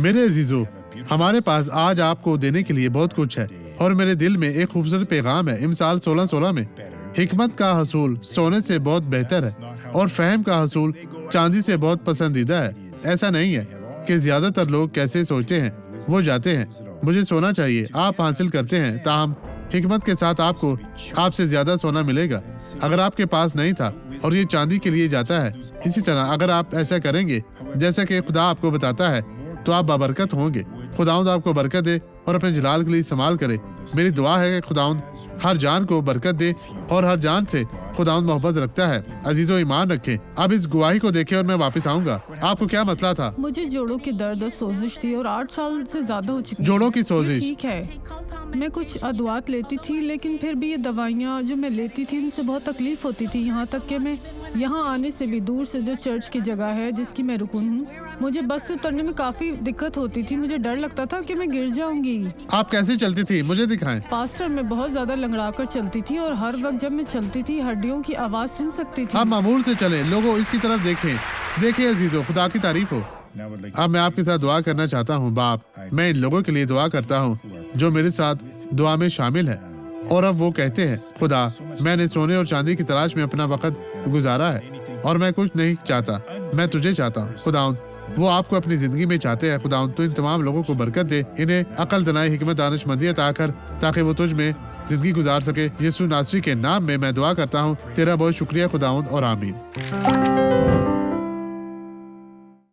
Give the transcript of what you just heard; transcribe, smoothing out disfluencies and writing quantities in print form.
میرے عزیزو، ہمارے پاس آج آپ کو دینے کے لیے بہت کچھ ہے، اور میرے دل میں ایک خوبصورت پیغام ہے۔ امثال 16:16 میں حکمت کا حصول سونے سے بہت بہتر ہے، اور فہم کا حصول چاندی سے بہت پسندیدہ ہے۔ ایسا نہیں ہے کہ زیادہ تر لوگ کیسے سوچتے ہیں، وہ جاتے ہیں مجھے سونا چاہیے، آپ حاصل کرتے ہیں، تاہم حکمت کے ساتھ آپ کو آپ سے زیادہ سونا ملے گا اگر آپ کے پاس نہیں تھا، اور یہ چاندی کے لیے جاتا ہے۔ اسی طرح اگر آپ ایسا کریں گے جیسا کہ خدا آپ کو بتاتا ہے تو آپ بابرکت ہوں گے۔ خداوند آپ کو برکت دے اور اپنے جلال کے لیے استعمال کرے۔ میری دعا ہے کہ خداوند ہر جان کو برکت دے، اور ہر جان سے خداوند محبت رکھتا ہے۔ عزیزو، ایمان رکھیں۔ اب اس گواہی کو دیکھیں اور میں واپس آؤں گا۔ آپ کو کیا مسئلہ تھا؟ مجھے جوڑوں کی درد اور سوزش تھی اور 8 سال سے زیادہ ہو چکی۔ جوڑوں کی سوزش؟ ٹھیک ہے، میں کچھ ادویات لیتی تھی، لیکن پھر بھی یہ دوائیاں جو میں لیتی تھی ان سے بہت تکلیف ہوتی تھی، یہاں تک کہ میں یہاں آنے سے بھی دور سے جو چرچ کی جگہ ہے جس کی میں رکن ہوں، مجھے بس سے اترنے میں کافی دقت ہوتی تھی۔ مجھے ڈر لگتا تھا کہ میں گر جاؤں گی۔ آپ کیسے چلتی تھی؟ مجھے دکھائیں۔ پاسٹر، میں بہت زیادہ لنگڑا کر چلتی تھی، اور ہر وقت جب میں چلتی تھی ہڈیوں کی آواز سن سکتی تھی۔ آپ معمول سے چلیں۔ لوگوں اس کی طرف دیکھیں۔ دیکھیں عزیزو، خدا کی تعریف ہو۔ اب میں آپ کے ساتھ دعا کرنا چاہتا ہوں۔ باپ، میں ان لوگوں کے لیے دعا کرتا ہوں جو میرے ساتھ دعا میں شامل ہے، اور اب وہ کہتے ہیں خدا، میں نے سونے اور چاندی کی تلاش میں اپنا وقت گزارا ہے، اور میں کچھ نہیں چاہتا، میں تجھے چاہتا ہوں۔ خداوند، وہ آپ کو اپنی زندگی میں چاہتے ہیں۔ خداوند، تو ان تمام لوگوں کو برکت دے، انہیں عقل، دانائی، حکمت، دانش مندی عطا کر، تاکہ وہ تجھ میں زندگی گزار سکے۔ یسوع ناصری کے نام میں میں دعا کرتا ہوں۔ تیرا بہت شکریہ خداوند، اور آمین۔